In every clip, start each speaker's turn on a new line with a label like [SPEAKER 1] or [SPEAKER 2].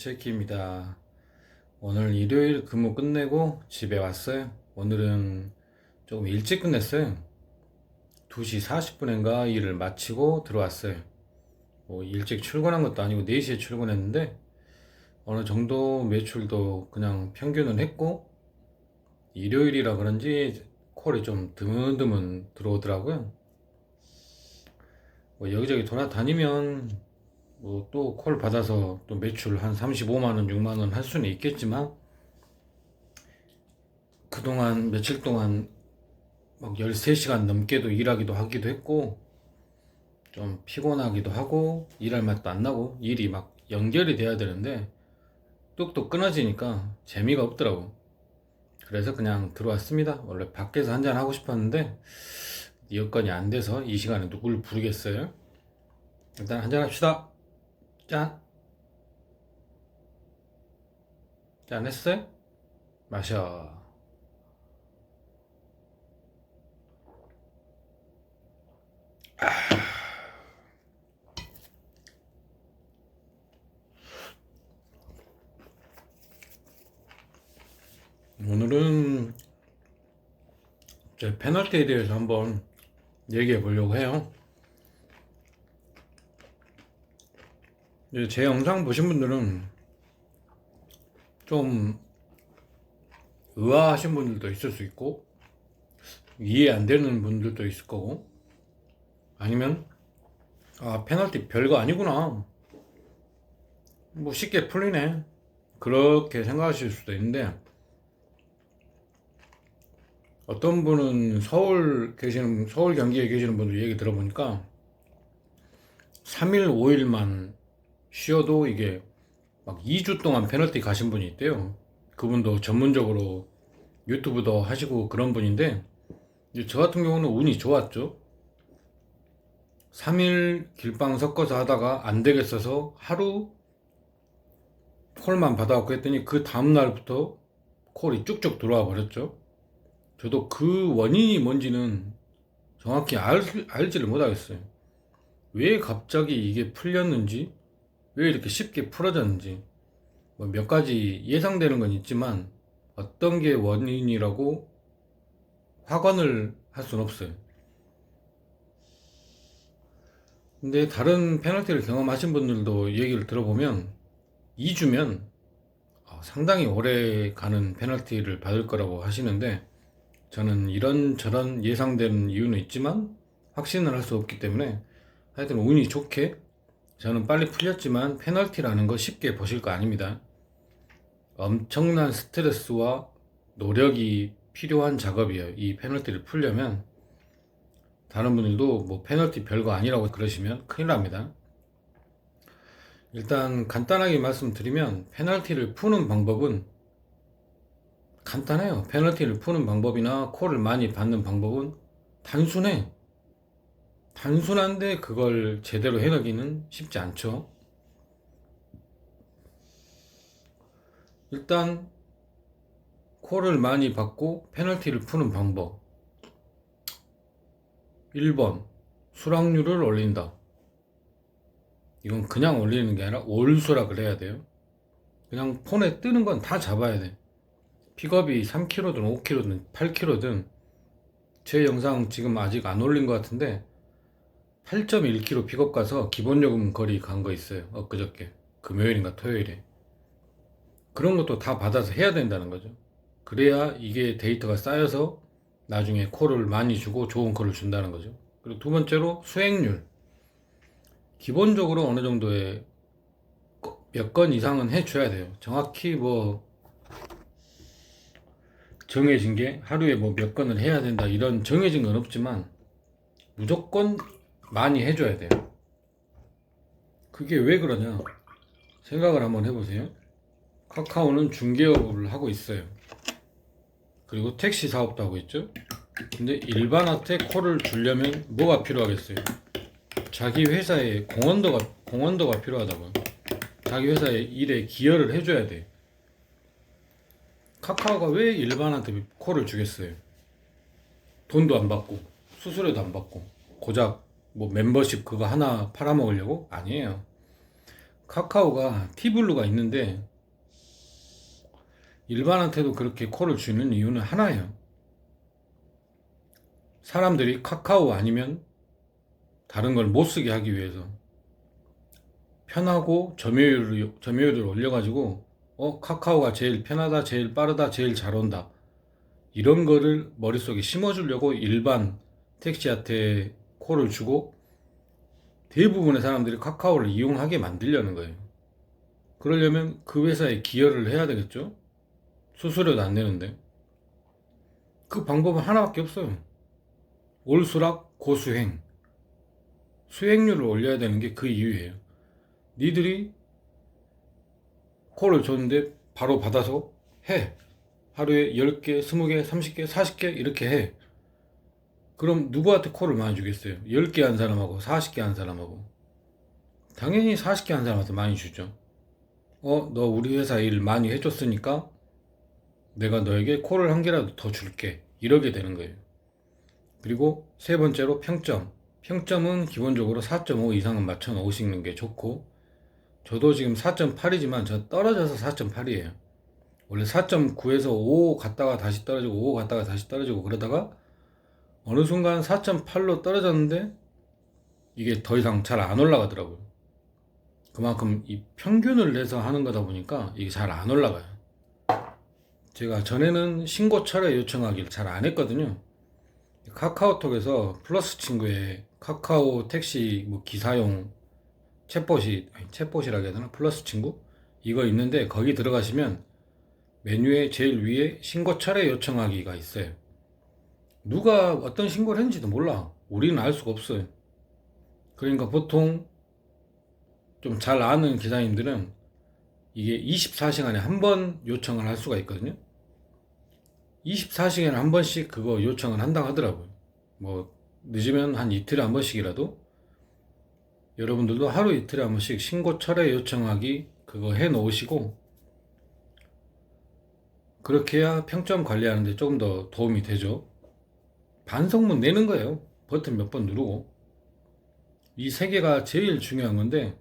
[SPEAKER 1] 노체키입니다. 오늘 일요일 근무 끝내고 집에 왔어요. 오늘은 조금 일찍 끝냈어요. 2시 40분인가 일을 마치고 들어왔어요. 뭐 일찍 출근한 것도 아니고 4시에 출근했는데 어느 정도 매출도 그냥 평균은 했고 일요일이라 그런지 콜이 좀 드문드문 들어오더라고요. 뭐 여기저기 돌아다니면 뭐 또 콜 받아서 또 매출 한 35만원, 6만원 할 수는 있겠지만 그동안 며칠 동안 막 13시간 넘게도 일하기도 하기도 했고 좀 피곤하기도 하고 일할 맛도 안 나고 일이 막 연결이 돼야 되는데 뚝뚝 끊어지니까 재미가 없더라고. 그래서 그냥 들어왔습니다. 원래 밖에서 한잔 하고 싶었는데 여건이 안 돼서 이 시간에 누굴 부르겠어요. 일단 한잔 합시다. 짠! 짠 했어요? 마셔. 오늘은 제 페널티에 대해서 한번 얘기해 보려고 해요. 제 영상 보신 분들은 좀 의아하신 분들도 있을 수 있고 이해 안 되는 분들도 있을 거고 아니면 아 페널티 별거 아니구나 뭐 쉽게 풀리네 그렇게 생각하실 수도 있는데 어떤 분은 서울 경기에 계시는 분들 얘기 들어보니까 3일 5일만 쉬어도 이게 막 2주 동안 페널티 가신 분이 있대요. 그분도 전문적으로 유튜브도 하시고 그런 분인데 이제 저 같은 경우는 운이 좋았죠. 3일 길빵 섞어서 하다가 안 되겠어서 하루 콜만 받아갖고 했더니 그 다음날부터 콜이 쭉쭉 들어와 버렸죠. 저도 그 원인이 뭔지는 정확히 알지를 못하겠어요. 왜 갑자기 이게 풀렸는지, 왜 이렇게 쉽게 풀어졌는지, 뭐 몇 가지 예상되는 건 있지만 어떤 게 원인이라고 확언을 할 수는 없어요. 근데 다른 페널티를 경험하신 분들도 얘기를 들어보면 2주면 상당히 오래 가는 페널티를 받을 거라고 하시는데 저는 이런저런 예상되는 이유는 있지만 확신을 할 수 없기 때문에 하여튼 운이 좋게 저는 빨리 풀렸지만 페널티라는 거 쉽게 보실 거 아닙니다. 엄청난 스트레스와 노력이 필요한 작업이에요. 이 페널티를 풀려면 다른 분들도 뭐 페널티 별거 아니라고 그러시면 큰일 납니다. 일단 간단하게 말씀드리면 페널티를 푸는 방법은 간단해요. 페널티를 푸는 방법이나 콜을 많이 받는 방법은 단순해. 단순한데 그걸 제대로 해내기는 쉽지 않죠. 일단 콜을 많이 받고 페널티를 푸는 방법 1번 수락률을 올린다. 이건 그냥 올리는 게 아니라 올수락을 해야 돼요. 그냥 폰에 뜨는 건 다 잡아야 돼. 픽업이 3kg든 5kg든 8kg든 제 영상 지금 아직 안 올린 것 같은데 8.1kg 픽업 가서 기본요금 거리 간 거 있어요. 엊그저께 금요일인가 토요일에 그런 것도 다 받아서 해야 된다는 거죠. 그래야 이게 데이터가 쌓여서 나중에 콜을 많이 주고 좋은 콜을 준다는 거죠. 그리고 두 번째로 수행률 기본적으로 어느 정도의 몇 건 이상은 해줘야 돼요. 정확히 뭐 정해진 게 하루에 뭐 몇 건을 해야 된다 이런 정해진 건 없지만 무조건 많이 해줘야 돼요. 그게 왜 그러냐 생각을 한번 해보세요. 카카오는 중개업을 하고 있어요. 그리고 택시 사업도 하고 있죠. 근데 일반한테 콜을 주려면 뭐가 필요하겠어요? 자기 회사의 공헌도가 필요하다고요. 자기 회사의 일에 기여를 해줘야 돼. 카카오가 왜 일반한테 콜을 주겠어요? 돈도 안 받고 수수료도 안 받고 고작 뭐 멤버십 그거 하나 팔아먹으려고? 아니에요. 카카오가 티블루가 있는데 일반한테도 그렇게 콜을 주는 이유는 하나예요. 사람들이 카카오 아니면 다른 걸 못 쓰게 하기 위해서 편하고 점유율을 올려가지고 카카오가 제일 편하다, 제일 빠르다, 제일 잘 온다, 이런 거를 머릿속에 심어주려고 일반 택시한테 콜을 주고 대부분의 사람들이 카카오를 이용하게 만들려는 거예요. 그러려면 그 회사에 기여를 해야 되겠죠? 수수료도 안 내는데. 그 방법은 하나밖에 없어요. 올수락 고수행. 수행률을 올려야 되는 게 그 이유예요. 니들이 콜을 줬는데 바로 받아서 해. 하루에 10개, 20개, 30개, 40개 이렇게 해. 그럼 누구한테 콜을 많이 주겠어요? 10개 한 사람하고 40개 한 사람하고. 당연히 40개 한 사람한테 많이 주죠. 너 우리 회사 일 많이 해줬으니까 내가 너에게 콜을 한 개라도 더 줄게. 이러게 되는 거예요. 그리고 세 번째로 평점. 평점은 기본적으로 4.5 이상은 맞춰 놓으시는 게 좋고, 저도 지금 4.8이지만 저 떨어져서 4.8이에요. 원래 4.9에서 5 갔다가 다시 떨어지고 5 갔다가 다시 떨어지고 그러다가 어느 순간 4.8로 떨어졌는데 이게 더 이상 잘 안 올라가더라고요. 그만큼 이 평균을 내서 하는 거다 보니까 이게 잘 안 올라가요. 제가 전에는 신고 철회 요청하기를 잘 안 했거든요. 카카오톡에서 플러스 친구에 카카오 택시 뭐 기사용 챗봇이라고 해야 되나? 플러스 친구? 이거 있는데 거기 들어가시면 메뉴의 제일 위에 신고 철회 요청하기가 있어요. 누가 어떤 신고를 했는지도 몰라. 우리는 알 수가 없어요. 그러니까 보통 좀 잘 아는 기사님들은 이게 24시간에 한 번 요청을 할 수가 있거든요. 24시간에 한 번씩 그거 요청을 한다고 하더라고요. 뭐 늦으면 한 이틀에 한 번씩이라도 여러분들도 하루 이틀에 한 번씩 신고 철회 요청하기 그거 해 놓으시고, 그렇게 해야 평점 관리하는데 조금 더 도움이 되죠. 반성문 내는 거예요. 버튼 몇 번 누르고. 이 세 개가 제일 중요한 건데,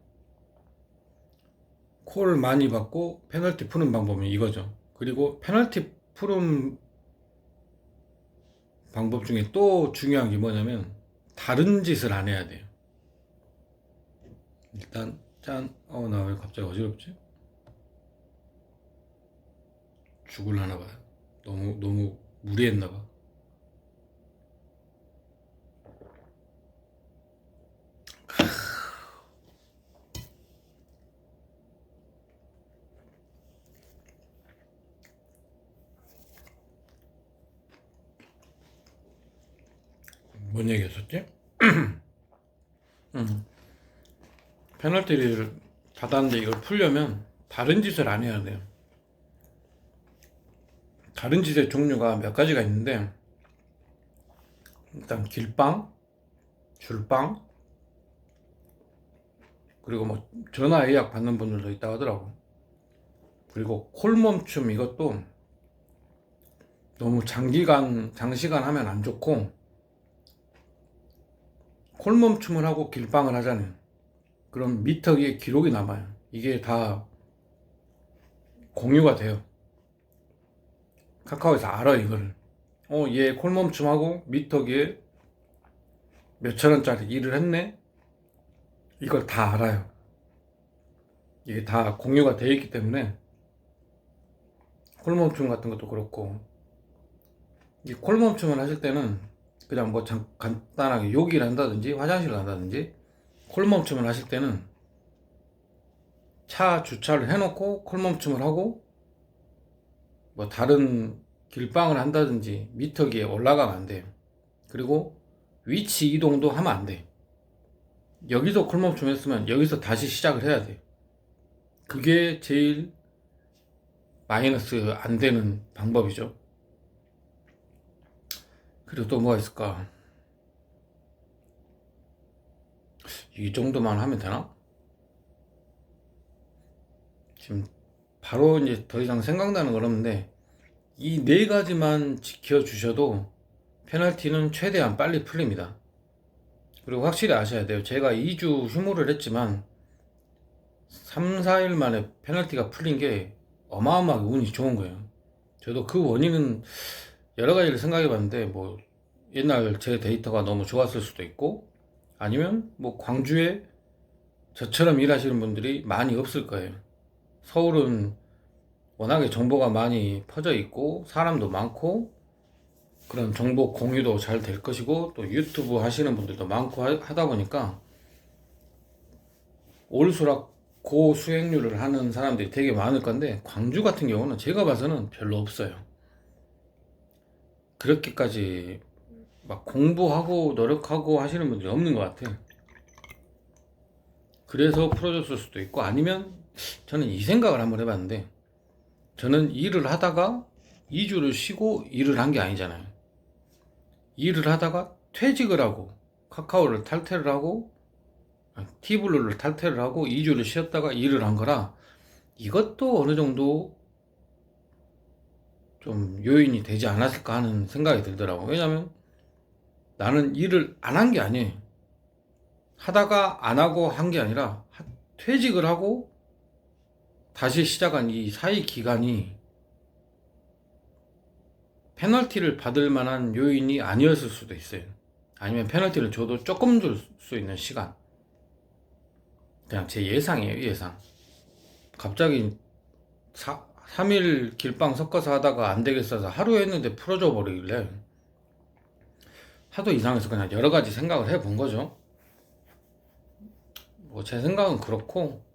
[SPEAKER 1] 콜 많이 받고 페널티 푸는 방법은 이거죠. 그리고 페널티 푸는 방법 중에 또 중요한 게 뭐냐면 다른 짓을 안 해야 돼요. 일단 짠. 나 왜 갑자기 어지럽지? 죽을라나 봐요. 너무 무리했나 봐. 뭔 얘기 했었지? 페널티를 받았는데 이걸 풀려면 다른 짓을 안 해야 돼요. 다른 짓의 종류가 몇 가지가 있는데, 일단 길빵, 줄빵, 그리고 뭐 전화 예약 받는 분들도 있다고 하더라고. 그리고 콜멈춤, 이것도 너무 장시간 하면 안 좋고, 콜멈춤을 하고 길빵을 하잖아요. 그럼 미터기에 기록이 남아요. 이게 다 공유가 돼요. 카카오에서 알아 이거를. 얘 콜멈춤하고 미터기에 몇천 원짜리 일을 했네. 이걸 다 알아요. 이게 다 공유가 되어 있기 때문에 콜멈춤 같은 것도 그렇고, 이 콜멈춤을 하실 때는 그냥 뭐 간단하게 요기를 한다든지 화장실을 간다든지, 콜멈춤을 하실 때는 차 주차를 해놓고 콜멈춤을 하고 뭐 다른 길빵을 한다든지 미터기에 올라가면 안 돼요. 그리고 위치 이동도 하면 안 돼. 여기서 콜멈춤 했으면 여기서 다시 시작을 해야 돼. 그게 제일 마이너스 안 되는 방법이죠. 그리고 또 뭐가 있을까? 이 정도만 하면 되나? 지금 바로 이제 더 이상 생각나는 건 없는데, 이 네 가지만 지켜주셔도 페널티는 최대한 빨리 풀립니다. 그리고 확실히 아셔야 돼요. 제가 2주 휴무를 했지만 3, 4일 만에 페널티가 풀린 게 어마어마하게 운이 좋은 거예요. 저도 그 원인은 여러 가지를 생각해 봤는데, 뭐, 옛날 제 데이터가 너무 좋았을 수도 있고, 아니면 뭐 광주에 저처럼 일하시는 분들이 많이 없을 거예요. 서울은 워낙에 정보가 많이 퍼져 있고, 사람도 많고, 그런 정보 공유도 잘 될 것이고, 또 유튜브 하시는 분들도 많고 하다 보니까, 올수락 고수익률을 하는 사람들이 되게 많을 건데, 광주 같은 경우는 제가 봐서는 별로 없어요. 그렇게까지 막 공부하고 노력하고 하시는 분들이 없는 것 같아요. 그래서 풀어줬을 수도 있고, 아니면 저는 이 생각을 한번 해봤는데, 저는 일을 하다가 2주를 쉬고 일을 한 게 아니잖아요. 일을 하다가 퇴직을 하고 카카오를 탈퇴를 하고 티블루를 탈퇴를 하고 2주를 쉬었다가 일을 한 거라, 이것도 어느 정도 좀 요인이 되지 않았을까 하는 생각이 들더라고. 왜냐면 나는 일을 안 한 게 아니에요. 하다가 안 하고 한 게 아니라 퇴직을 하고 다시 시작한 이 사이 기간이 페널티를 받을 만한 요인이 아니었을 수도 있어요. 아니면 페널티를 줘도 조금 줄 수 있는 시간. 그냥 제 예상이에요, 예상. 갑자기 3일 길빵 섞어서 하다가 안 되겠어서 하루 했는데 풀어줘 버리길래 하도 이상해서 그냥 여러 가지 생각을 해본 거죠. 뭐 제 생각은 그렇고,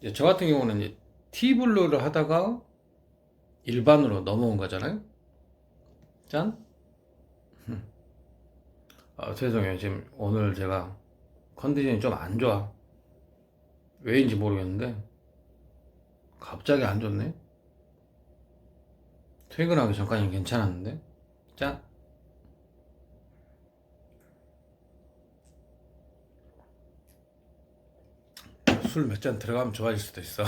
[SPEAKER 1] 이제 저 같은 경우는 이제 T블루를 하다가 일반으로 넘어온 거잖아요. 짠? 죄송해요. 지금 오늘 제가 컨디션이 좀 안 좋아. 왜인지 모르겠는데 갑자기 안 좋네. 퇴근하기 전까지는 괜찮았는데. 짠. 술 몇 잔 들어가면 좋아질 수도 있어.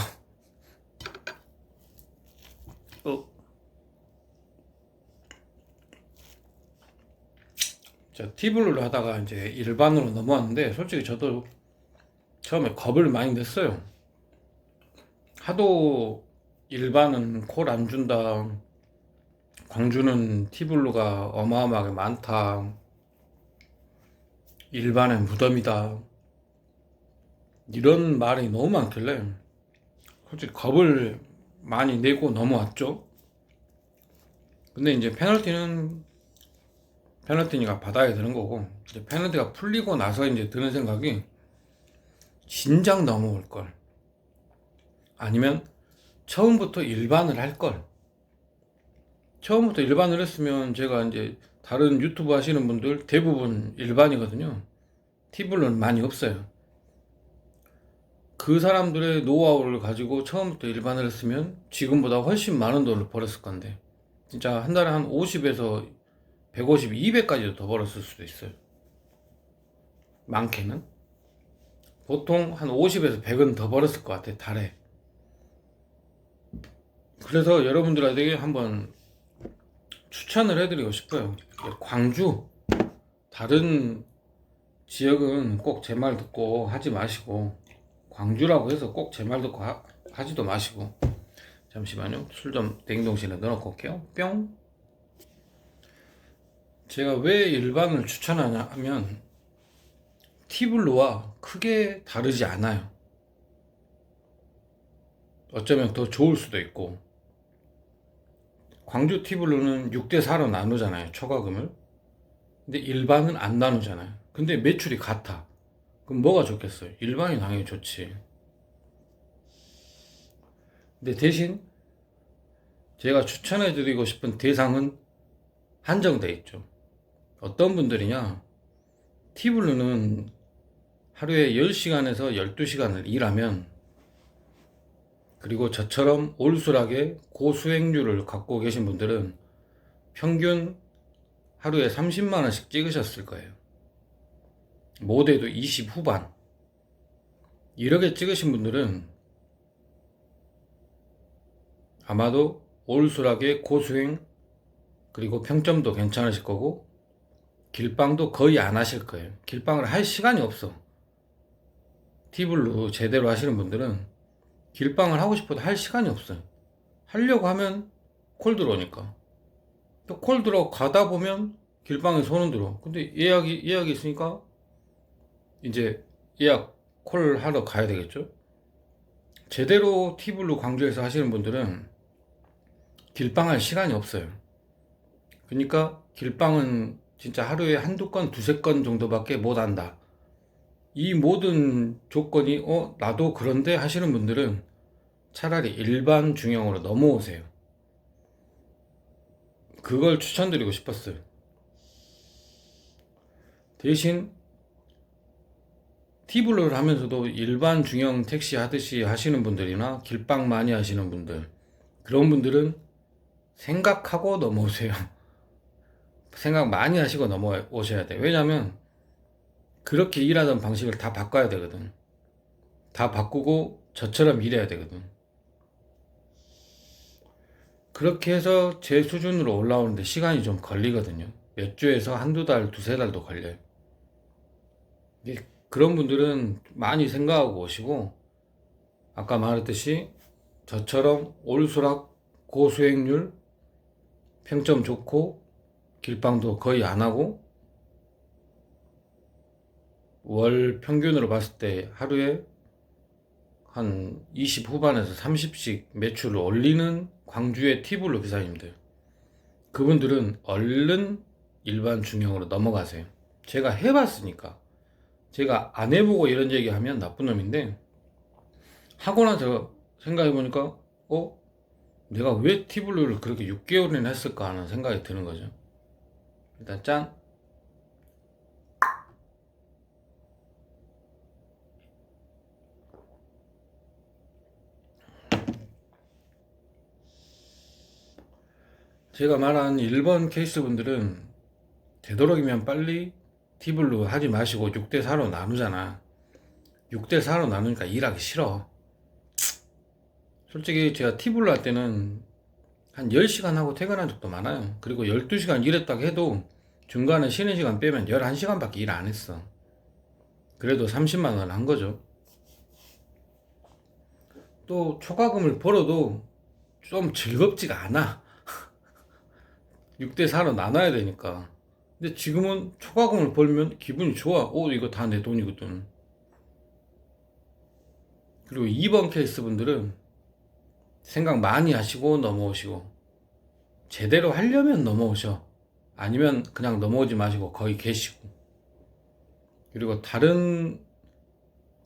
[SPEAKER 1] 저 T블루를 하다가 이제 일반으로 넘어왔는데, 솔직히 저도 처음에 겁을 많이 냈어요. 하도 일반은 콜 안 준다, 광주는 T블루가 어마어마하게 많다, 일반은 무덤이다, 이런 말이 너무 많길래 솔직히 겁을 많이 내고 넘어왔죠. 근데 이제 페널티니까 받아야 되는 거고, 이제 페널티가 풀리고 나서 이제 드는 생각이, 진작 넘어올 걸, 아니면 처음부터 일반을 할 걸. 처음부터 일반을 했으면 제가 이제 다른 유튜브 하시는 분들 대부분 일반이거든요. 팁은 많이 없어요. 그 사람들의 노하우를 가지고 처음부터 일반을 했으면 지금보다 훨씬 많은 돈을 벌었을 건데, 진짜 한 달에 한 50에서 150, 200까지도 더 벌었을 수도 있어요. 많게는 보통 한 50에서 100은 더 벌었을 것 같아, 달에. 그래서 여러분들에게 한번 추천을 해드리고 싶어요. 광주, 다른 지역은 꼭 제 말 듣고 하지 마시고, 광주라고 해서 꼭 제 말 듣고 하지도 마시고. 잠시만요. 술 좀 냉동실에 넣어놓고 올게요. 뿅. 제가 왜 일반을 추천하냐 하면, T블루와 크게 다르지 않아요. 어쩌면 더 좋을 수도 있고, 광주 T블루는 6대4로 나누잖아요, 초과금을. 근데 일반은 안 나누잖아요. 근데 매출이 같아. 그럼 뭐가 좋겠어요? 일반이 당연히 좋지. 근데 대신 제가 추천해드리고 싶은 대상은 한정돼 있죠. 어떤 분들이냐, T블루는 하루에 10시간에서 12시간을 일하면, 그리고 저처럼 올수락의 고수익률을 갖고 계신 분들은 평균 하루에 30만원씩 찍으셨을 거예요. 못해도 20 후반. 이렇게 찍으신 분들은 아마도 올수락의 고수익, 그리고 평점도 괜찮으실 거고, 길빵도 거의 안 하실 거예요. 길빵을 할 시간이 없어. T블루 제대로 하시는 분들은 길빵을 하고 싶어도 할 시간이 없어요. 하려고 하면 콜 들어오니까. 또 콜 들어가다 보면 길빵에 손은 들어. 근데 예약이 있으니까 이제 예약 콜 하러 가야 되겠죠? 제대로 T블루 광주에서 하시는 분들은 길빵 할 시간이 없어요. 그러니까 길빵은 진짜 하루에 한두 건, 두세 건 정도밖에 못 한다. 이 모든 조건이 나도 그런데 하시는 분들은 차라리 일반 중형으로 넘어오세요. 그걸 추천드리고 싶었어요. 대신 T블루를 하면서도 일반 중형 택시 하듯이 하시는 분들이나 길빵 많이 하시는 분들, 그런 분들은 생각하고 넘어오세요. 생각 많이 하시고 넘어오셔야 돼요. 왜냐면 그렇게 일하던 방식을 다 바꿔야 되거든. 다 바꾸고 저처럼 일해야 되거든. 그렇게 해서 제 수준으로 올라오는데 시간이 좀 걸리거든요. 몇 주에서 한두 달, 두세 달도 걸려요. 그런 분들은 많이 생각하고 오시고, 아까 말했듯이 저처럼 올수락 고수익률, 평점 좋고, 길빵도 거의 안 하고, 월 평균으로 봤을 때 하루에 한 20 후반에서 30씩 매출을 올리는 광주의 T블루 기사님들, 그분들은 얼른 일반 중형으로 넘어가세요. 제가 해봤으니까. 제가 안 해보고 이런 얘기하면 나쁜 놈인데, 하고 나서 생각해보니까 내가 왜 T블루를 그렇게 6개월이나 했을까 하는 생각이 드는 거죠. 일단 짠. 제가 말한 1번 케이스 분들은 되도록이면 빨리 T블루 하지 마시고 6대4로 나누잖아. 6대4로 나누니까 일하기 싫어. 솔직히 제가 T블루 할 때는 한 10시간 하고 퇴근한 적도 많아요. 그리고 12시간 일했다고 해도 중간에 쉬는 시간 빼면 11시간밖에 일 안 했어. 그래도 30만 원 한 거죠. 또 초과금을 벌어도 좀 즐겁지가 않아. 6대4로 나눠야 되니까. 근데 지금은 초과금을 벌면 기분이 좋아. 이거 다 내 돈이거든. 그리고 2번 케이스 분들은 생각 많이 하시고 넘어오시고, 제대로 하려면 넘어오셔. 아니면 그냥 넘어오지 마시고 거기 계시고. 그리고 다른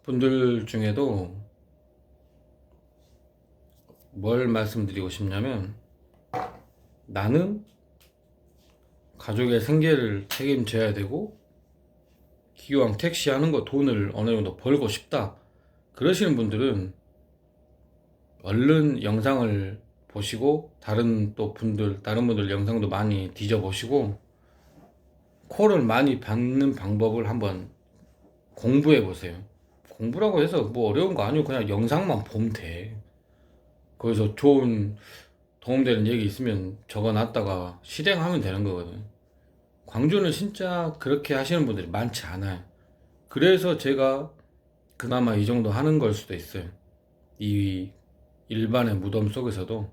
[SPEAKER 1] 분들 중에도 뭘 말씀드리고 싶냐면, 나는 가족의 생계를 책임져야 되고 기왕 택시 하는 거 돈을 어느 정도 벌고 싶다 그러시는 분들은 얼른 영상을 보시고, 다른 분들 영상도 많이 뒤져보시고 콜을 많이 받는 방법을 한번 공부해 보세요. 공부라고 해서 뭐 어려운 거 아니고 그냥 영상만 보면 돼. 거기서 좋은 도움되는 얘기 있으면 적어놨다가 실행하면 되는 거거든. 광주는 진짜 그렇게 하시는 분들이 많지 않아요. 그래서 제가 그나마 이 정도 하는 걸 수도 있어요. 이 일반의 무덤 속에서도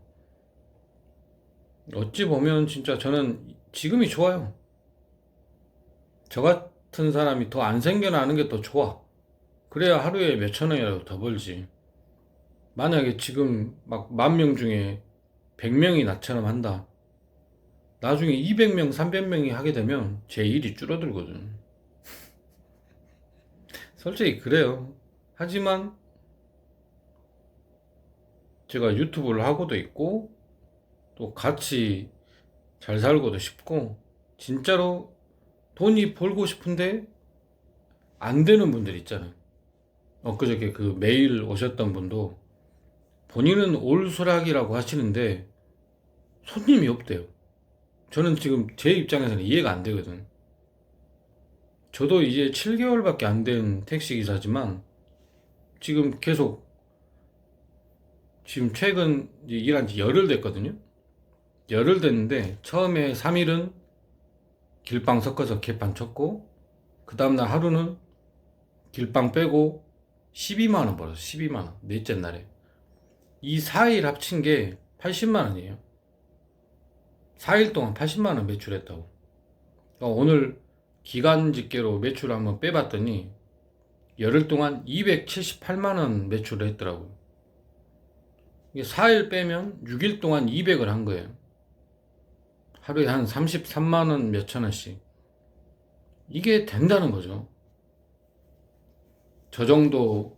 [SPEAKER 1] 어찌 보면 진짜 저는 지금이 좋아요. 저 같은 사람이 더 안 생겨나는 게 더 좋아. 그래야 하루에 몇천 원이라도 더 벌지. 만약에 지금 막 10,000명 중에 100명이 나처럼 한다. 나중에 200명, 300명이 하게 되면 제 일이 줄어들거든. 솔직히 그래요. 하지만 제가 유튜브를 하고도 있고 또 같이 잘 살고도 싶고, 진짜로 돈이 벌고 싶은데 안 되는 분들 있잖아요. 엊그저께 그 메일 오셨던 분도 본인은 올수락이라고 하시는데 손님이 없대요. 저는 지금 제 입장에서는 이해가 안 되거든. 저도 이제 7개월밖에 안 된 택시기사지만 지금 계속, 지금 최근 일한 지 열흘 됐거든요. 열흘 됐는데 처음에 3일은 길빵 섞어서 개판 쳤고, 그 다음날 하루는 길빵 빼고 12만원 벌었어. 12만원. 넷째 날에. 이 4일 합친 게 80만원이에요. 4일 동안 80만원 매출했다고. 그러니까 오늘 기간 집계로 매출을 한번 빼봤더니 열흘 동안 278만원 매출을 했더라고요. 이게 4일 빼면 6일 동안 200을 한 거예요. 하루에 한 33만원 몇천 원씩. 이게 된다는 거죠. 저 정도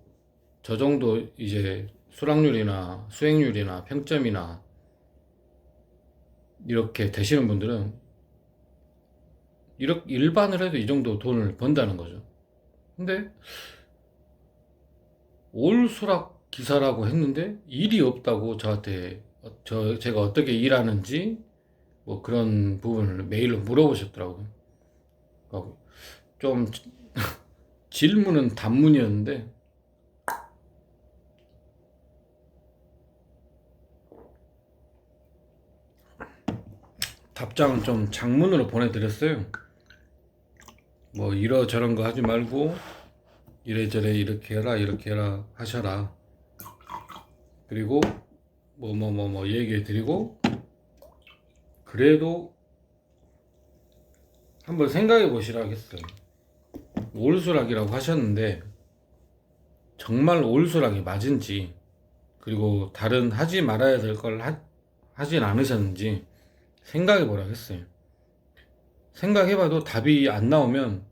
[SPEAKER 1] 이제 수락률이나 수익률이나 평점이나 이렇게 되시는 분들은 이렇게 일반을 해도 이 정도 돈을 번다는 거죠. 근데 올 수락 기사라고 했는데 일이 없다고 저한테 제가 어떻게 일하는지 뭐 그런 부분을 메일로 물어보셨더라고요. 좀 질문은 단문이었는데 답장은 좀 장문으로 보내드렸어요. 뭐 이러저런 거 하지 말고 이래저래 이렇게 해라 하셔라. 그리고 뭐 얘기해 드리고, 그래도 한번 생각해 보시라 하겠어요. 올수락이라고 하셨는데 정말 올수락이 맞은지, 그리고 다른 하지 말아야 될 걸 하진 않으셨는지 생각해 보라 했어요. 생각해봐도 답이 안 나오면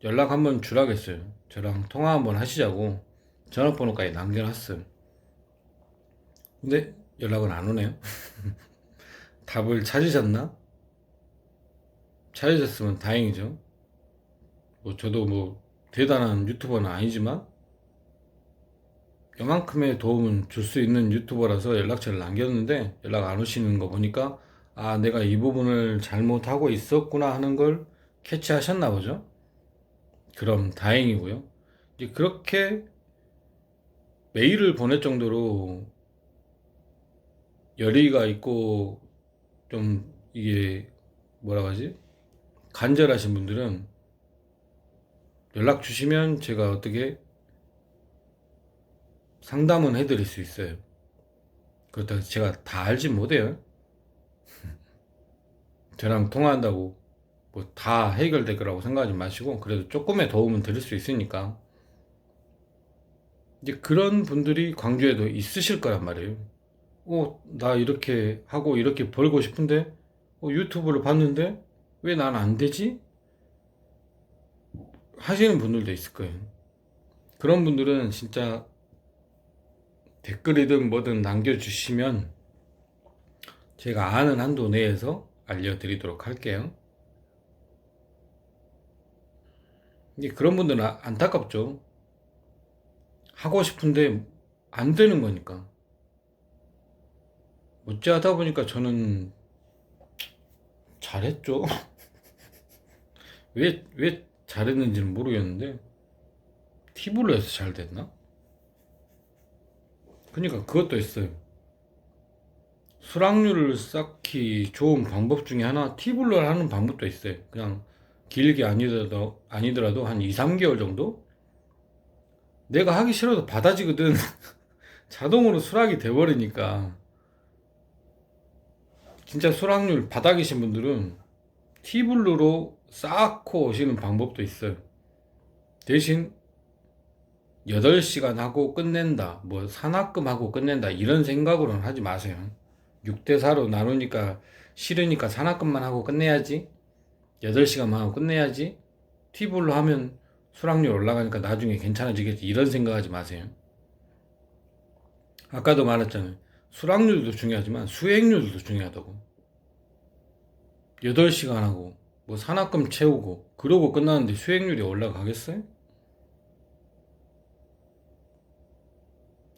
[SPEAKER 1] 연락 한번 주라겠어요. 저랑 통화 한번 하시자고 전화번호까지 남겨놨어요. 근데 연락은 안 오네요. 답을 찾으셨나? 찾으셨으면 다행이죠. 뭐 저도 뭐 대단한 유튜버는 아니지만 요만큼의 도움은 줄 수 있는 유튜버라서 연락처를 남겼는데 연락 안 오시는 거 보니까 아, 내가 이 부분을 잘못하고 있었구나 하는 걸 캐치하셨나 보죠. 그럼 다행이고요. 이제 그렇게 메일을 보낼 정도로 열의가 있고 좀 이게 뭐라고 하지? 간절하신 분들은 연락 주시면 제가 어떻게 상담은 해드릴 수 있어요. 그렇다고 제가 다 알진 못해요. 저랑 통화한다고 뭐 다 해결될 거라고 생각하지 마시고, 그래도 조금의 도움은 드릴 수 있으니까. 이제 그런 분들이 광주에도 있으실 거란 말이에요. 나 이렇게 하고 이렇게 벌고 싶은데 유튜브를 봤는데 왜 난 안 되지? 하시는 분들도 있을 거예요. 그런 분들은 진짜 댓글이든 뭐든 남겨주시면 제가 아는 한도 내에서 알려드리도록 할게요. 이제 그런 분들은 안타깝죠. 하고 싶은데 안 되는 거니까. 어찌하다 보니까 저는 잘했죠. 왜 잘했는지는 모르겠는데 팁으로 해서 잘 됐나? 그러니까 그것도 있어요. 수락률을 쌓기 좋은 방법 중에 하나, 팁으로 하는 방법도 있어요. 그냥 길게 아니더라도 한 2, 3개월 정도? 내가 하기 싫어도 받아지거든. 자동으로 수락이 돼버리니까. 진짜 수락률 바닥이신 분들은 티블루로 쌓고 오시는 방법도 있어요. 대신 8시간 하고 끝낸다, 뭐 산학금 하고 끝낸다, 이런 생각으로는 하지 마세요. 6대4로 나누니까 싫으니까 산학금만 하고 끝내야지, 8시간만 하고 끝내야지, 티블로 하면 수락률 올라가니까 나중에 괜찮아지겠지, 이런 생각하지 마세요. 아까도 말했잖아요. 수락률도 중요하지만 수익률도 중요하다고. 8시간 하고 뭐 산학금 채우고 그러고 끝나는데 수익률이 올라가겠어요?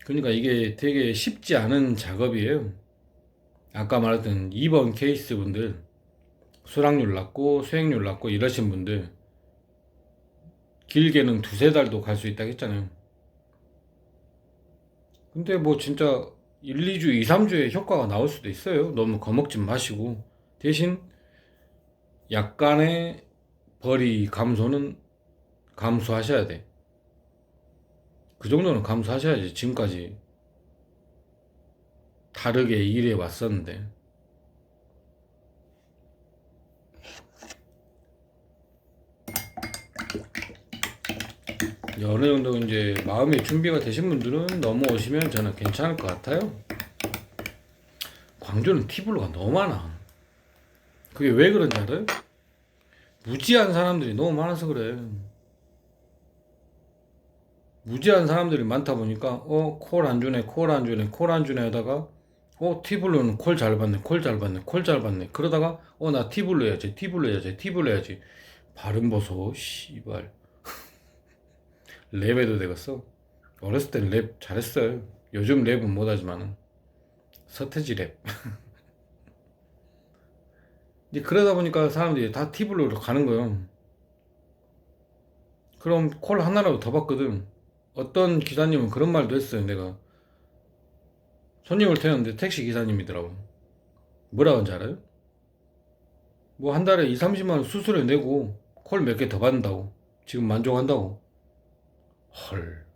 [SPEAKER 1] 그러니까 이게 되게 쉽지 않은 작업이에요. 아까 말했던 2번 케이스 분들, 수락률 낮고 수익률 낮고 이러신 분들, 길게는 2~3달도 갈 수 있다고 했잖아요. 근데 뭐 진짜 1, 2주, 2, 3주에 효과가 나올 수도 있어요. 너무 겁먹지 마시고. 대신 약간의 벌이 감소는 감수하셔야 돼. 그 정도는 감수하셔야지. 지금까지 다르게 일해 왔었는데. 어느 정도 이제 마음의 준비가 되신 분들은 넘어오시면 저는 괜찮을 것 같아요. 광주는 티블로가 너무 많아. 그게 왜 그런지 알아요? 무지한 사람들이 너무 많아서 그래. 무지한 사람들이 많다 보니까 콜 안 주네, 콜 안 주네, 콜 안 주네 하다가 티블루는 콜 잘 받네, 콜 잘 받네, 콜 잘 받네. 그러다가 나 티블루 해야지, 티블루 해야지, 티블루 해야지. 발음 보소, 씨발. 랩해도 되겠어. 어렸을 땐 랩 잘했어요. 요즘 랩은 못하지만은 서태지 랩. 이제 그러다 보니까 사람들이 다 티블루로 가는 거예요. 그럼 콜 하나라도 더 받거든. 어떤 기사님은 그런 말도 했어요. 내가 손님을 태웠는데 택시 기사님이더라고. 뭐라고 하는지 알아요? 뭐 한 달에 2, 30만 원 수수료 내고 콜 몇 개 더 받는다고. 지금 만족한다고. 헐.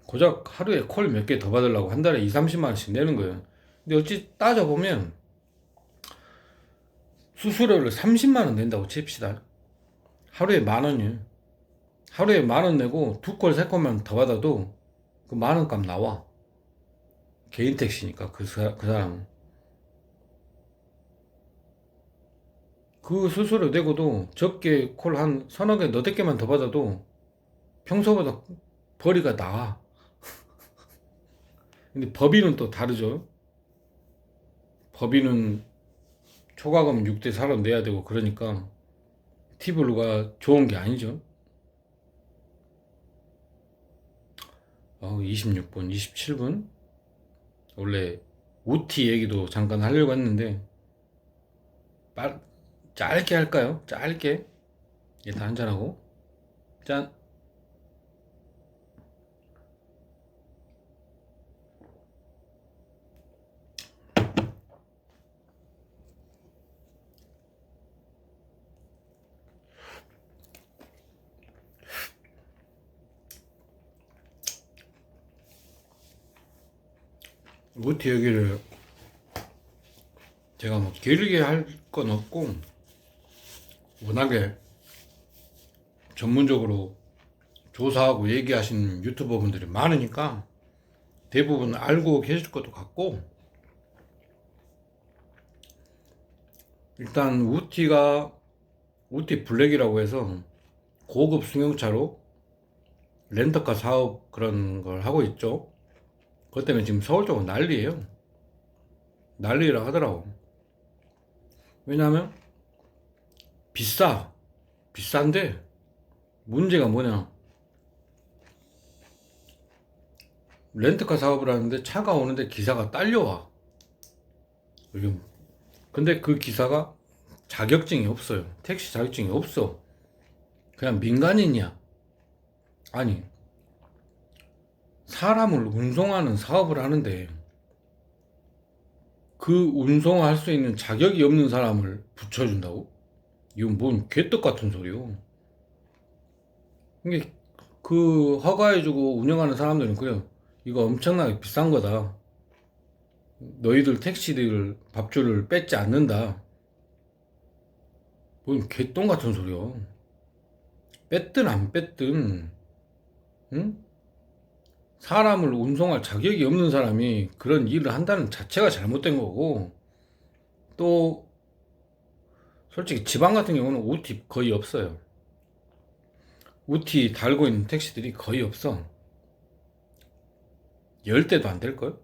[SPEAKER 1] 고작 하루에 콜 몇 개 더 받으려고 한 달에 2, 30만 원씩 내는 거예요. 근데 어찌 따져보면 수수료를 30만 원 낸다고 칩시다. 하루에 10,000원이에요. 하루에 10,000원 내고 두 콜, 세 콜만 더 받아도 그 10,000원 값 나와. 개인 택시니까 그 사람은. 그 수수료 내고도 적게 콜 한 서너 개, 너댓 개만 더 받아도 평소보다 벌이가 나아. 근데 법인은 또 다르죠. 법인은 초과금 6대 4로 내야 되고 그러니까 티블루가 좋은 게 아니죠. 26분, 27분. 원래 우티 얘기도 잠깐 하려고 했는데 짧게 할까요? 짧게. 일단 한잔하고. 짠. 우티 얘기를 제가 뭐 길게 할 건 없고 워낙에 전문적으로 조사하고 얘기하시는 유튜버 분들이 많으니까 대부분 알고 계실 것도 같고, 일단 우티 블랙이라고 해서 고급 승용차로 렌터카 사업 그런 걸 하고 있죠. 그것 때문에 지금 서울 쪽은 난리예요. 난리라 하더라고. 왜냐하면 비싼데 문제가 뭐냐, 렌트카 사업을 하는데 차가 오는데 기사가 딸려와. 요즘. 근데 그 기사가 자격증이 없어요. 택시 자격증이 없어. 그냥 민간인이야. 아니, 사람을 운송하는 사업을 하는데 그 운송할 수 있는 자격이 없는 사람을 붙여준다고? 이건 뭔 개떡 같은 소리요. 이게 그 허가해주고 운영하는 사람들은 그래요. 이거 엄청나게 비싼 거다. 너희들 택시들 밥줄을 뺏지 않는다. 뭔 개똥 같은 소리요. 뺐든 안 뺐든, 응? 사람을 운송할 자격이 없는 사람이 그런 일을 한다는 자체가 잘못된 거고, 또 솔직히 지방 같은 경우는 OT 거의 없어요. OT 달고 있는 택시들이 거의 없어. 10대도 안 될걸?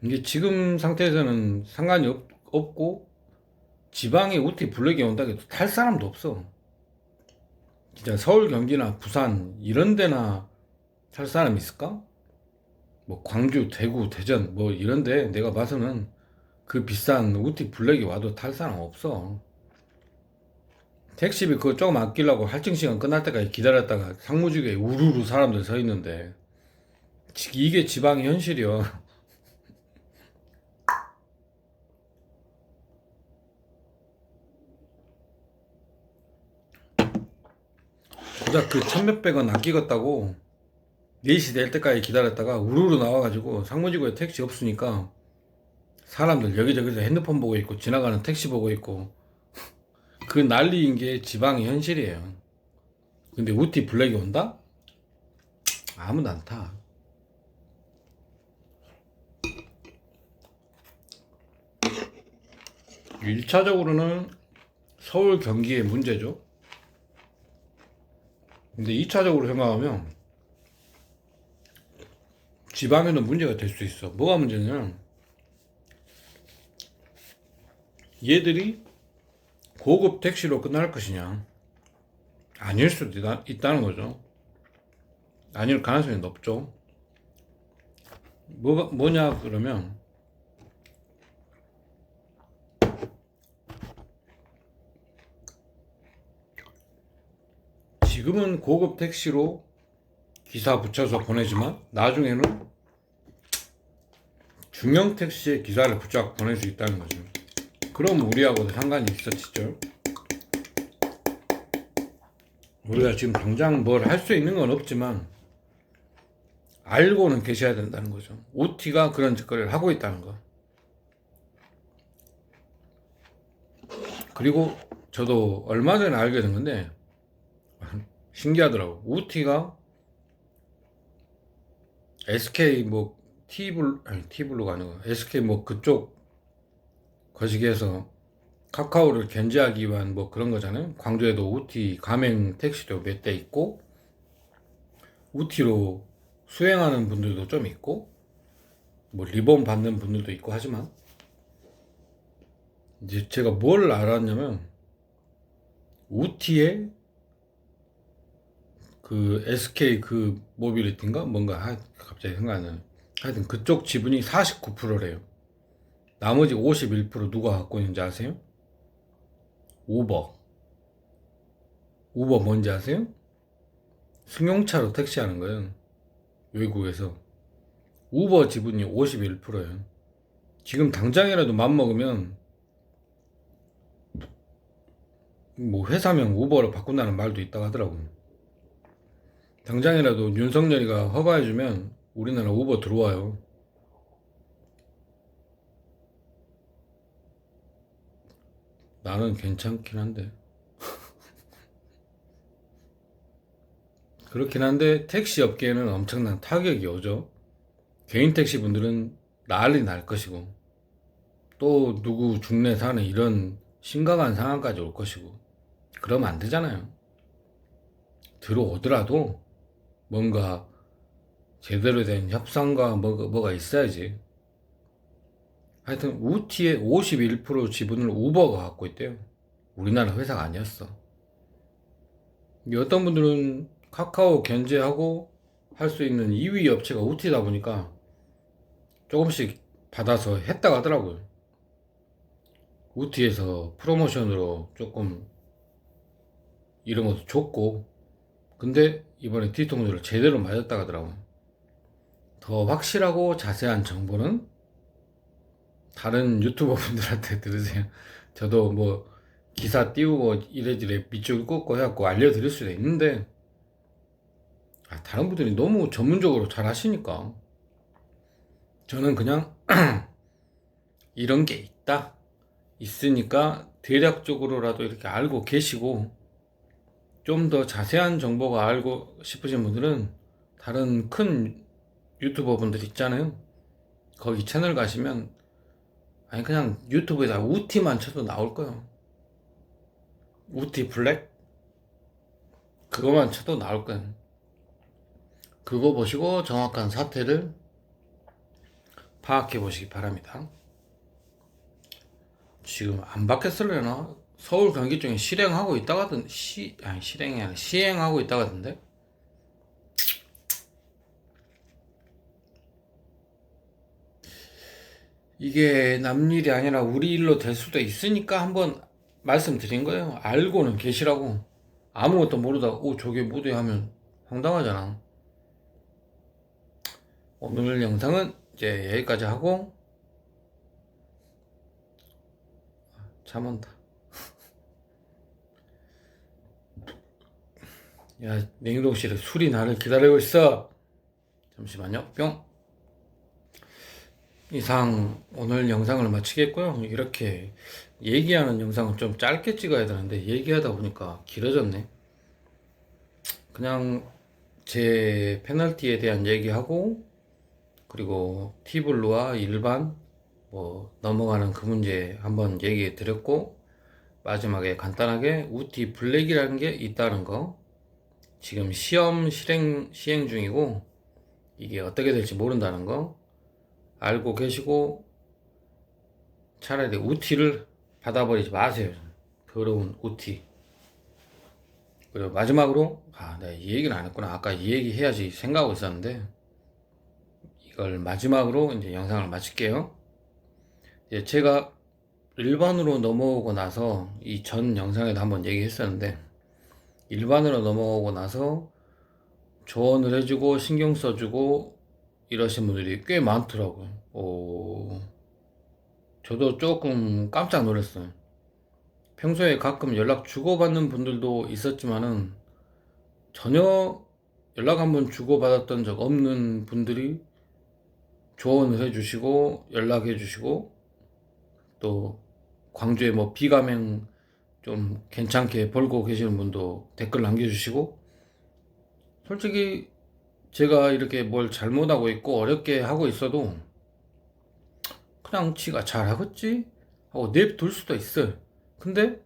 [SPEAKER 1] 이게 지금 상태에서는 상관이 없고, 지방에 OT 블랙이 온다고 해도 탈 사람도 없어. 진짜 서울, 경기나 부산 이런 데나 탈 사람 있을까? 뭐 광주, 대구, 대전 뭐 이런데 내가 봐서는 그 비싼 우티 블랙이 와도 탈 사람 없어. 택시비 그거 조금 아끼려고 할증 시간 끝날 때까지 기다렸다가 상무직에 우르르 사람들 서 있는데 이게 지방의 현실이야. 고작 그 천몇백 원 아끼겠다고 4시 될 때까지 기다렸다가 우르르 나와가지고 상무지구에 택시 없으니까 사람들 여기저기서 핸드폰 보고 있고 지나가는 택시 보고 있고 그 난리인 게 지방의 현실이에요. 근데 우티 블랙이 온다? 아무도 안 타. 1차적으로는 서울 경기의 문제죠. 근데 2차적으로 생각하면 지방에는 문제가 될 수 있어. 뭐가 문제냐면 얘들이 고급 택시로 끝날 것이냐, 아닐 수도 있다는 거죠. 아닐 가능성이 높죠. 뭐냐 그러면 지금은 고급 택시로 기사 붙여서 보내지만 나중에는 중형 택시에 기사를 붙여 보낼 수 있다는 거죠. 그럼 우리하고도 상관이 있었죠. 우리가 지금 당장 뭘 할 수 있는 건 없지만 알고는 계셔야 된다는 거죠. OT가 그런 짓거리를 하고 있다는 거. 그리고 저도 얼마 전에 알게 된 건데 신기하더라고. OT가 SK 뭐 T블루가 아니고 SK 뭐 그쪽 거시기에서 카카오를 견제하기 위한 뭐 그런 거잖아요. 광주에도 OT 가맹 택시도 몇 대 있고 OT로 수행하는 분들도 좀 있고 뭐 리본 받는 분들도 있고 하지만 이제 제가 뭘 알았냐면 OT에 그 SK 그 모빌리티인가 뭔가 갑자기 생각 안 나요. 하여튼 그쪽 지분이 49%래요. 나머지 51% 누가 갖고 있는지 아세요? 우버. 우버 뭔지 아세요? 승용차로 택시하는 거예요. 외국에서. 우버 지분이 51%예요. 지금 당장이라도 맘먹으면 뭐 회사명 우버로 바꾼다는 말도 있다고 하더라고요. 당장이라도 윤석열이가 허가해주면 우리나라 우버 들어와요. 나는 괜찮긴 한데 그렇긴 한데 택시 업계에는 엄청난 타격이 오죠. 개인 택시 분들은 난리 날 것이고 또 누구 죽네 사네 이런 심각한 상황까지 올 것이고 그러면 안 되잖아요. 들어오더라도 뭔가 제대로 된 협상과 뭐가 있어야지. 하여튼 우티의 51% 지분을 우버가 갖고 있대요. 우리나라 회사가 아니었어. 어떤 분들은 카카오 견제하고 할 수 있는 2위 업체가 우티다 보니까 조금씩 받아서 했다고 하더라고요. 우티에서 프로모션으로 조금 이런 것도 줬고 근데 이번에 뒤통수를 제대로 맞았다고 하더라고요. 더 확실하고 자세한 정보는 다른 유튜버 분들한테 들으세요. 저도 뭐 기사 띄우고 이래저래 밑줄 긋고 해갖고 알려드릴 수도 있는데 다른 분들이 너무 전문적으로 잘 하시니까 저는 그냥 이런 게 있으니까 대략적으로라도 이렇게 알고 계시고 좀 더 자세한 정보가 알고 싶으신 분들은 다른 큰 유튜버 분들 있잖아요. 거기 채널 가시면 아니 그냥 유튜브에다 우티만 쳐도 나올 거예요. 우티 블랙 그거만 쳐도 나올 거예요. 그거 보시고 정확한 사태를 파악해 보시기 바랍니다. 지금 안 바뀌었을려나? 서울 경기 중에 실행하고 있다가던 실행이 아니라 시행하고 있다가던데. 이게 남일이 아니라 우리 일로 될 수도 있으니까 한번 말씀드린 거예요. 알고는 계시라고. 아무것도 모르다가 저게 뭐대 하면 황당하잖아. 오늘 영상은 이제 여기까지 하고 잠 온다. 야, 냉동실에 술이 나를 기다리고 있어. 잠시만요. 뿅. 이상 오늘 영상을 마치겠고요. 이렇게 얘기하는 영상은 좀 짧게 찍어야 되는데 얘기하다 보니까 길어졌네. 그냥 제 페널티에 대한 얘기하고, 그리고 티블루와 일반 넘어가는 그 문제 한번 얘기해 드렸고, 마지막에 간단하게 우티 블랙이라는 게 있다는 거, 지금 시행 중이고 이게 어떻게 될지 모른다는 거 알고 계시고, 차라리 우티를 받아버리지 마세요. 더러운 우티. 그리고 마지막으로, 내가 이 얘기는 안 했구나. 아까 이 얘기 해야지 생각하고 있었는데, 이걸 마지막으로 이제 영상을 마칠게요. 이제 제가 일반으로 넘어오고 나서, 이 전 영상에도 한번 얘기했었는데, 일반으로 넘어오고 나서 조언을 해주고 신경 써주고 이러신 분들이 꽤 많더라고요. 저도 조금 깜짝 놀랐어요. 평소에 가끔 연락 주고받는 분들도 있었지만은 전혀 연락 한번 주고받았던 적 없는 분들이 조언을 해주시고 연락해 주시고, 또 광주에 뭐 비가맹 좀 괜찮게 벌고 계시는 분도 댓글 남겨주시고, 솔직히 제가 이렇게 뭘 잘못하고 있고 어렵게 하고 있어도 그냥 지가 잘하겠지 하고 냅둘 수도 있어요. 근데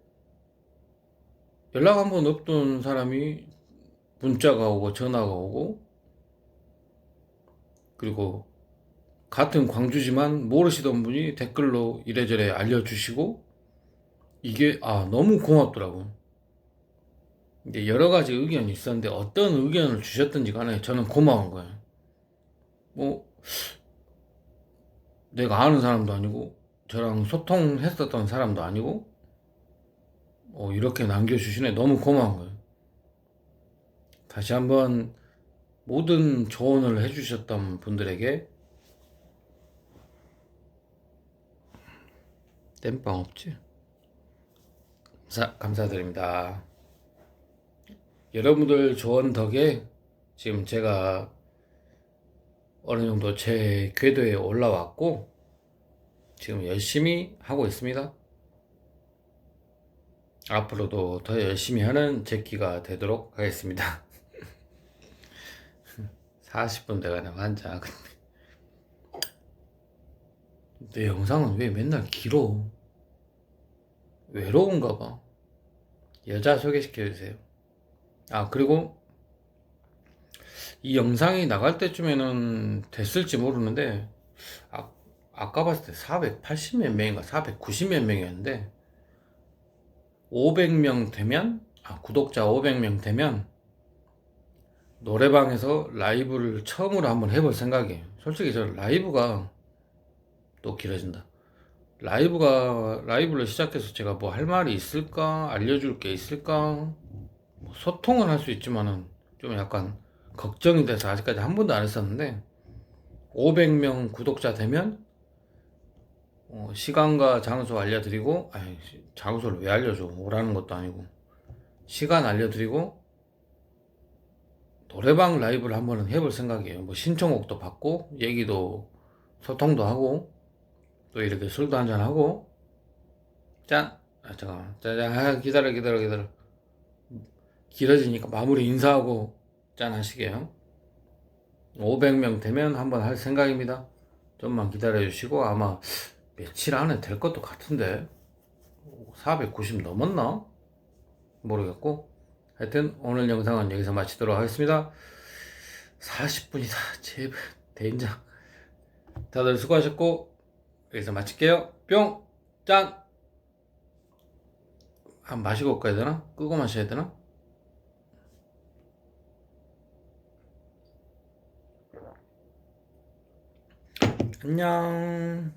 [SPEAKER 1] 연락 한 번 없던 사람이 문자가 오고 전화가 오고, 그리고 같은 광주지만 모르시던 분이 댓글로 이래저래 알려주시고, 이게 너무 고맙더라고요. 이제 여러 가지 의견이 있었는데 어떤 의견을 주셨든지 간에 저는 고마운 거예요. 뭐 내가 아는 사람도 아니고 저랑 소통했었던 사람도 아니고 이렇게 남겨주시네. 너무 고마운 거예요. 다시 한번 모든 조언을 해주셨던 분들에게 땜빵 없지? 감사드립니다. 여러분들 조언 덕에 지금 제가 어느 정도 제 궤도에 올라왔고 지금 열심히 하고 있습니다. 앞으로도 더 열심히 하는 제키가 되도록 하겠습니다. 40분 돼가네 환장. 내 영상은 왜 맨날 길어? 외로운가 봐. 여자 소개시켜주세요. 그리고 이 영상이 나갈 때쯤에는 됐을지 모르는데, 아까 봤을 때 480 몇 명인가 490 몇 명이었는데, 500명 되면, 구독자 500명 되면 노래방에서 라이브를 처음으로 한번 해볼 생각이에요. 솔직히 저 라이브가 또 길어진다. 라이브를 시작해서 제가 뭐 할 말이 있을까? 알려줄 게 있을까? 뭐 소통은 할 수 있지만은 좀 약간 걱정이 돼서 아직까지 한 번도 안 했었는데, 500명 구독자 되면 시간과 장소 알려드리고, 장소를 왜 알려줘? 오라는 것도 아니고, 시간 알려드리고 노래방 라이브를 한번 해볼 생각이에요. 뭐 신청곡도 받고 얘기도 소통도 하고, 또 이렇게 술도 한잔 하고. 짠! 잠깐만. 짜잔. 기다려. 길어지니까 마무리 인사하고 짠 하시게요. 500명 되면 한번 할 생각입니다. 좀만 기다려 주시고, 아마 며칠 안에 될 것도 같은데 490 넘었나? 모르겠고, 하여튼 오늘 영상은 여기서 마치도록 하겠습니다. 40분이다. 제발 대인장. 다들 수고하셨고 여기서 마칠게요. 뿅! 짠! 마시고 올까 해야 되나? 끄고 마셔야 되나? 안녕.